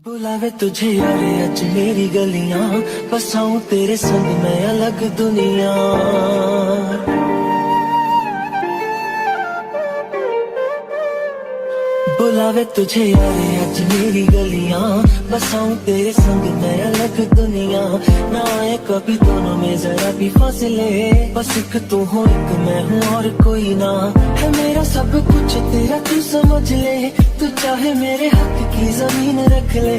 बुलावे तुझे यारे अज मेरी गलियां, बसाऊं तेरे संग मैं अलग दुनिया। बुलावे तुझे यारे अज मेरी गलियां, बसाऊं तेरे संग मैं अलग दुनिया। ना आए कभी दोनों में जरा भी फासले, बस एक तू हो एक मैं हूँ और कोई ना। है मेरा सब कुछ तेरा तू समझ ले, तू चाहे मेरे हक की जमीन रख ले।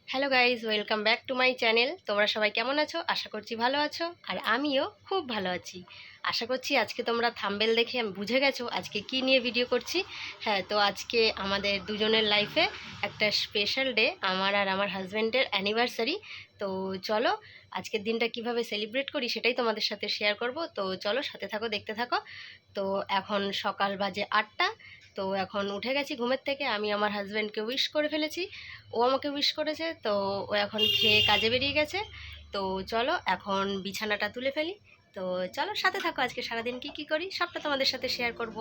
Hello guys, welcome back to my channel. তোমরা সবাই কেমন আছো? আশা করছি ভালো আছো, আর আমিও খুব ভালো আছি। আশা করছি আজকে তোমরা থাম্বনেল দেখে আমি বুঝে গেছো আজকে কি নিয়ে ভিডিও করছি। হ্যাঁ, তো আজকে আমাদের দুজনের লাইফে একটা স্পেশাল ডে, আমার আর আমার হাজব্যান্ডের অ্যানিভার্সারি। তো চলো আজকের দিনটা কিভাবে সেলিব্রেট করি সেটাই তোমাদের সাথে শেয়ার করব। তো চলো সাথে থাকো, দেখতে থাকো। তো এখন সকাল বাজে 8টা। তো এখন উঠে গেছি ঘুমের থেকে, আমি আমার হাজব্যান্ডকে উইশ করে ফেলেছি, ও আমাকে উইশ করেছে। তো ও এখন খেয়ে কাজে বেরিয়ে গেছে। তো চলো এখন বিছানাটা তুলে ফেলি। তো চলো সাথে থাকো, আজকে সারাদিন কি করি সবটা তোমাদের সাথে শেয়ার করব।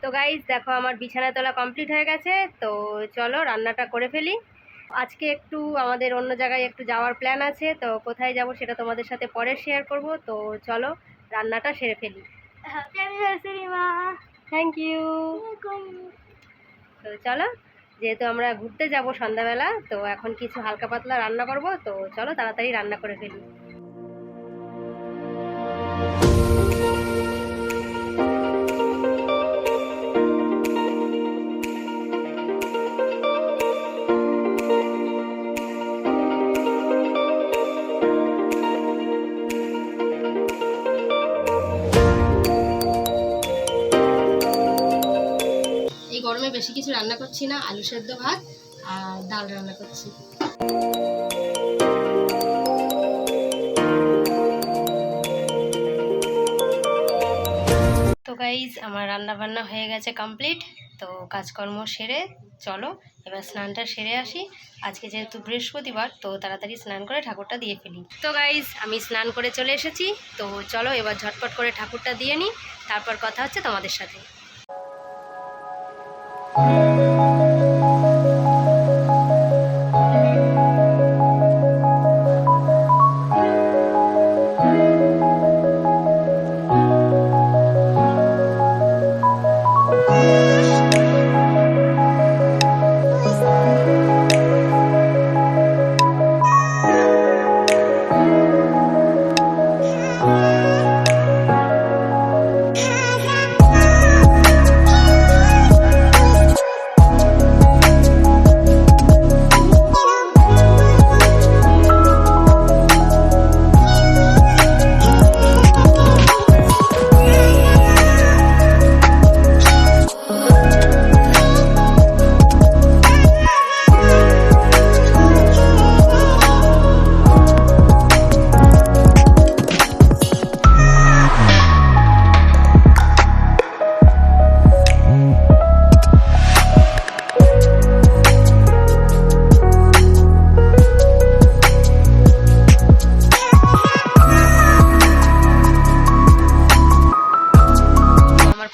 তো গাইজ দেখো, আমার বিছানা তোলা কমপ্লিট হয়ে গেছে। তো চলো রান্নাটা করে ফেলি। আজকে একটু আমাদের অন্য জায়গায় একটু যাওয়ার প্ল্যান আছে, তো কোথায় যাব সেটা তোমাদের সাথে পরে শেয়ার করব। তো চলো রান্নাটা সেরে ফেলি। হ্যাপি অ্যানিভার্সারি মা। Thank you. তো চলো, যেহেতু আমরা ঘুরতে যাব সন্ধ্যাবেলা, তো এখন কিছু হালকা পাতলা রান্না করব। তো চলো তাড়াতাড়ি রান্না করে ফেলি। এই গরমে বেশি কিছু রান্না করছি না, আলু সেদ্ধ ভাত আর ডাল রান্না করছি। তো গাইজ আমার রান্না বান্না হয়ে গেছে কমপ্লিট। তো কাজকর্ম সেরে চলো এবার স্নানটা সেরে আসি। আজকে যেহেতু বৃহস্পতিবার, তো তাড়াতাড়ি স্নান করে ঠাকুরটা দিয়ে ফেলি। তো গাইজ আমি স্নান করে চলে এসেছি। তো চলো এবার ঝটপট করে ঠাকুরটা দিয়ে নিই, তারপর কথা হচ্ছে তোমাদের সাথে।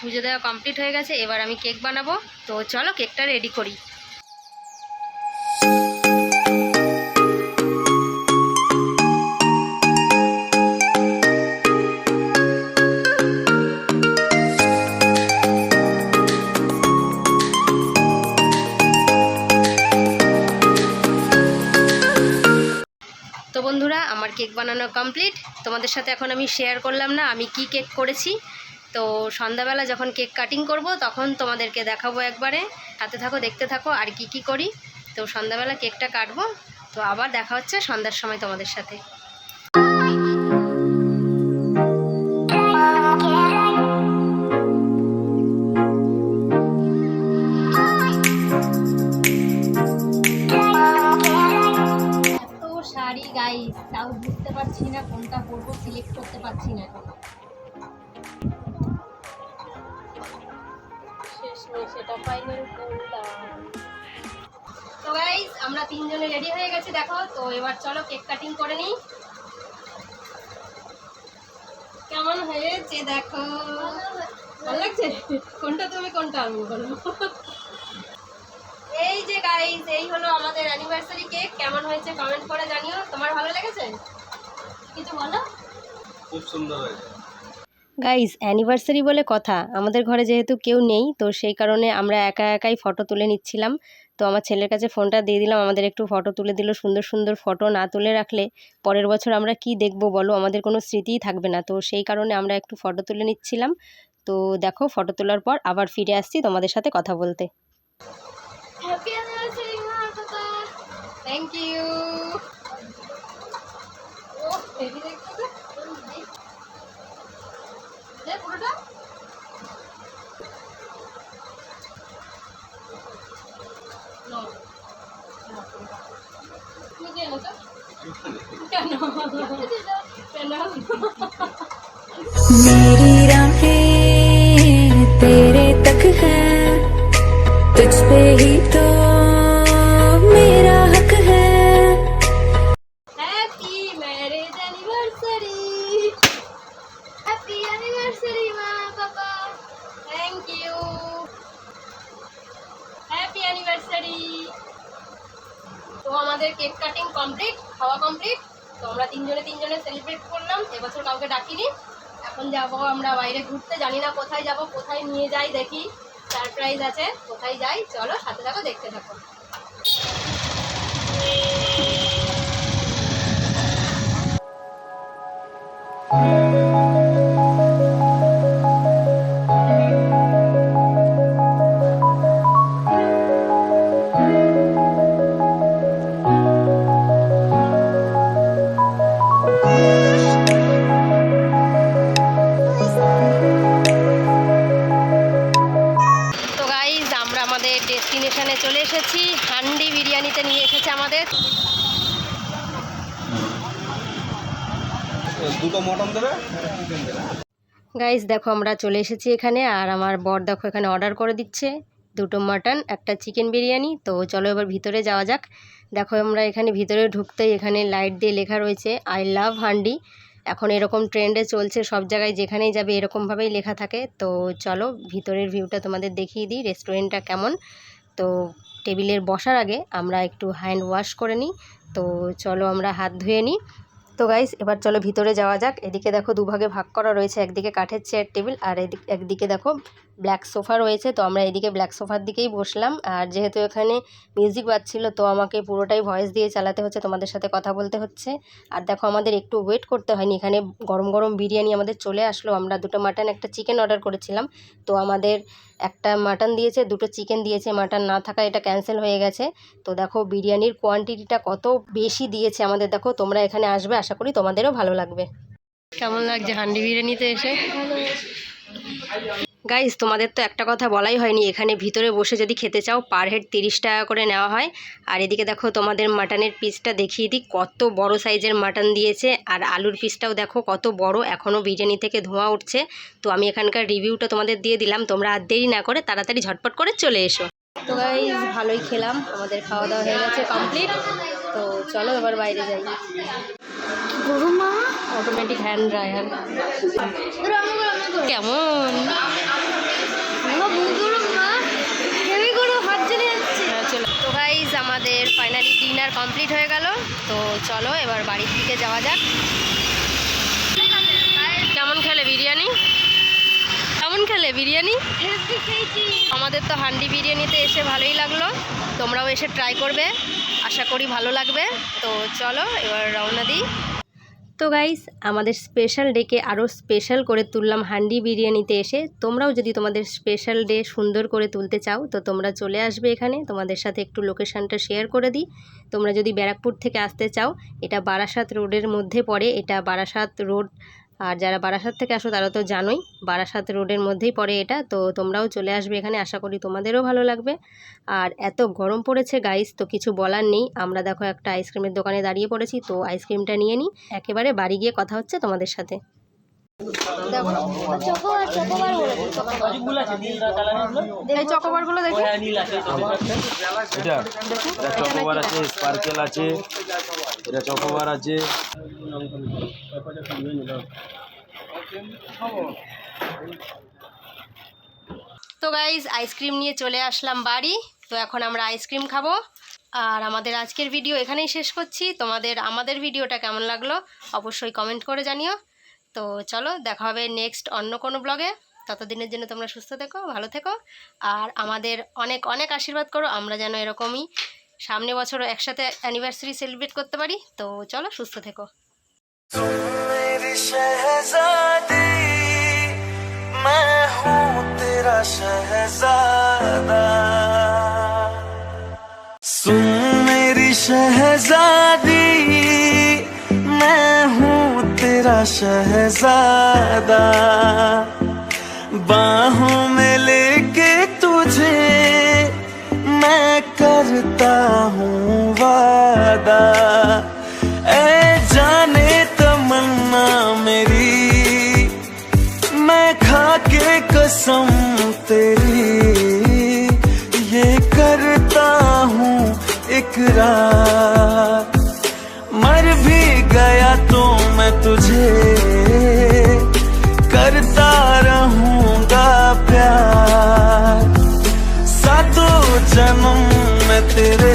পুজো দেওয়া কমপ্লিট হয়ে গেছে, এবার আমি কেক বানাবো। তো চলো কেকটা রেডি করি। তো বন্ধুরা আমার কেক বানানো কমপ্লিট। তোমাদের সাথে এখন আমি শেয়ার করলাম না আমি কি কেক করেছি। তো সন্ধ্যাবেলা যখন কেক কাটিং করব তখন তোমাদেরকে দেখাবো একবারে। সাথে থাকো, দেখতে থাকো আর কি করি। তো সন্ধ্যাবেলা কেকটা কাটবো, তো আবার দেখা হচ্ছে সন্ধ্যার সময় তোমাদের সাথে। তাও বুঝতে পারছি না কোনটা করবো, সিলেক্ট করতে পারছি না এখন। শেষ নেই, সেটা ফাইনাল করলাম। তো গাইস আমরা তিনজনে রেডি হয়ে গেছি দেখো। তো এবার চলো কেক কাটিং করে নিই। কেমন হয়েছে দেখো, ভালো লাগছে? কোনটা তুমি কোনটা আমি বলবো। এই যে গাইস, এই হলো আমাদের অ্যানিভার্সারি কেক। কেমন হয়েছে কমেন্ট করে জানিও। তোমার ভালো লেগেছে? কিছু বলো। খুব সুন্দর হয়েছে। গাইস অ্যানিভার্সারি বলে কথা, আমাদের ঘরে যেহেতু কেউ নেই তো সেই কারণে আমরা একা একাই ফটো তুলে নিচ্ছিলাম। তো আমার ছেলের কাছে ফোনটা দিয়ে দিলাম, আমাদের একটু ফটো তুলে দিল। সুন্দর সুন্দর ফটো না তুলে রাখলে পরের বছর আমরা কি দেখবো বলো, আমাদের কোনো স্মৃতিই থাকবে না। তো সেই কারণে আমরা একটু ফটো তুলে নিচ্ছিলাম। তো দেখো ফটো তোলার পর আবার ফিরে আসছি তোমাদের সাথে কথা বলতে। হ্যাপি অ্যানিভার্সারি মা বাবা, থ্যাংক ইউ। ও হেভি দেখছো তো, দে পুরোটা। নো তুমি দিয়ে না তো কেন কেন? मेरी राहें तेरे तक है, तुझ पे ही तो मेरा हक है। Happy marriage anniversary, happy anniversary মা বাবা, থ্যাংক ইউ, হ্যাপি অ্যানিভার্সারি। তো আমাদের কেক কাটিং কমপ্লিট, খাওয়া কমপ্লিট। তো আমরা তিনজনে সেলিব্রেট করলাম। এবছর কাউকে ডাকিনি। এখন যাবো আমরা বাইরে ঘুরতে, জানি না কোথায় যাব, কোথায় নিয়ে যাই দেখি। সারপ্রাইজ আছে, কোথায় যাই চলো সাথে থাকো, দেখতে থাকো। তো গাইজ আমরা আমাদের ডেস্টিনেশনে চলে এসেছি। হান্ডি বিরিয়ানিতে নিয়ে এসেছে আমাদের। দুটো মটন দেবে। গাইজ দেখো আমরা চলে এসেছি এখানে, আর আমার বর দেখো এখানে অর্ডার করে দিচ্ছে দুটো মাটন, একটা চিকেন বিরিয়ানি। তো চলো এবার ভিতরে যাওয়া যাক। দেখো আমরা এখানে ভিতরে ঢুকতেই এখানে লাইট দিয়ে লেখা রয়েছে আই লাভ হান্ডি। এখন এরকম ট্রেন্ডে চলছে, সব জায়গায় যেখানেই যাবে এরকমভাবেই লেখা থাকে। তো চলো ভিতরের ভিউটা তোমাদের দেখিয়ে দিই, রেস্টুরেন্টটা কেমন। তো টেবিলের বসার আগে আমরা একটু হ্যান্ড ওয়াশ করে নিই। তো চলো আমরা হাত ধুয়ে নিই। তো গাইস এবার চলো ভিতরে যাওয়া যাক। এদিকে দেখো দুভাগে ভাগ করা রয়েছে, একদিকে কাঠের চেয়ার টেবিল আর একদিকে দেখো ব্ল্যাক সোফা রয়েছে। তো আমরা এদিকে ব্ল্যাক সোফার দিকেই বসলাম। আর যেহেতু এখানে মিউজিক বাজছিল তো আমাকে পুরোটাই ভয়েস দিয়ে চালাতে হচ্ছে, তোমাদের সাথে কথা বলতে হচ্ছে। আর দেখো আমাদের একটু ওয়েট করতে হয়নি, এখানে গরম গরম বিরিয়ানি আমাদের চলে আসলো। আমরা দুটো মাটন একটা চিকেন অর্ডার করেছিলাম। তো আমাদের একটা মাটন দিয়েছে, দুটো চিকেন দিয়েছে। মাটন না থাকা এটা ক্যান্সেল হয়ে গেছে। তো দেখো বিরিয়ানির কোয়ান্টিটিটা কত বেশি দিয়েছে আমাদের। দেখো তোমরা এখানে আসবে, আশা করি তোমাদেরও ভালো লাগবে। কেমন লাগছে হান্ডি বিরিয়ানিতে এসে? গাইস তোমাদের তো একটা কথা বলাই হয়নি, এখানে ভিতরে বসে যদি খেতে চাও পার হেড 30 টাকা করে নেওয়া হয়। আর এদিকে দেখো তোমাদের মাটনের পিসটা দেখিয়ে দিই, কত বড় সাইজের মাটন দিয়েছে। আর আলুর পিসটাও দেখো কত বড়, এখনও বিরিয়ানি থেকে ধোঁয়া উঠছে। তো আমি এখানকার রিভিউটা তোমাদের দিয়ে দিলাম, তোমরা আর দেরি না করে তাড়াতাড়ি ঝটপট করে চলে এসো। তো গাইস ভালোই খেলাম, আমাদের খাওয়া দাওয়া হয়ে গেছে কমপ্লিট। তো চলো এবার বাইরে যাই। গরমা অটোমেটিক হ্যান্ড ড্রায়ার কেমন? হ্যাঁ, চলো। তো গাইস আমাদের ফাইনালি ডিনার কমপ্লিট হয়ে গেল। তো চলো এবার বাড়ির দিকে যাওয়া যাক। কেমন খেলে বিরিয়ানি? কেমন খেলে বিরিয়ানি? আমাদের তো হান্ডি বিরিয়ানিতে এসে ভালোই লাগলো, তোমরাও এসে ট্রাই করবে, আশা করি ভালো লাগবে। তো চলো এবার রওনা দিই। তো গাইস আমাদের স্পেশাল ডেকে আরও স্পেশাল করে তুললাম হান্ডি বিরিয়ানিতে এসে। তোমরাও যদি তোমাদের স্পেশাল ডে সুন্দর করে তুলতে চাও তো তোমরা চলে আসবে এখানে। তোমাদের সাথে একটু লোকেশানটা শেয়ার করে দিই। তোমরা যদি ব্যারাকপুর থেকে আসতে চাও, এটা বারাসাত রোডের মধ্যে পড়ে, এটা বারাসাত রোড আর যারা বারাসাত থেকে আসো তারা তো জানোই বারাসাত রোডের মধ্যেই পড়ে এটা, তো তোমরাও চলে আসবে এখানে, আশা করি তোমাদেরও ভালো লাগবে। আর এত গরম পড়েছে গাইস, তো কিছু বলার নেই। আমরা দেখো একটা আইসক্রিমের দোকানে দাঁড়িয়ে পড়েছি, তো আইসক্রিমটা নিয়ে নিই, একেবারে বাড়ি গিয়ে কথা হচ্ছে তোমাদের সাথে। এই চকোবারগুলো দেখি, এটা চকোবার আছে, স্পার্কেল আছে, এটা চকোবার আছে। তো গাইজ আইসক্রিম নিয়ে চলে আসলাম বাড়ি। তো এখন আমরা আইসক্রিম খাবো। আর আমাদের আজকের ভিডিও এখানেই শেষ করছি। আমাদের ভিডিওটা কেমন লাগলো অবশ্যই কমেন্ট করে জানিও। তো চলো দেখা হবে নেক্সট অন্য কোনো ব্লগে। ততদিনের জন্য তোমরা সুস্থ থেকো, ভালো থেকো, আর আমাদের অনেক অনেক আশীর্বাদ করো, আমরা যেন এরকমই সামনে বছরও একসাথে অ্যানিভার্সারি সেলিব্রেট করতে পারি। তো চলো সুস্থ থেকো। मेरी शहजादी मैं हूँ तेरा शहजादा, सुन मेरी शहजादी मैं हूँ तेरा शहजादा, बाहों में लेके तुझे मैं करता हूँ वादा, ऐ जाने तमन्ना मेरी मैं खा के कसम तेरी ये करता हूँ इकरार, मर भी गया तो मैं तुझे करता रहूँगा प्यार, सातों जन्म में तेरे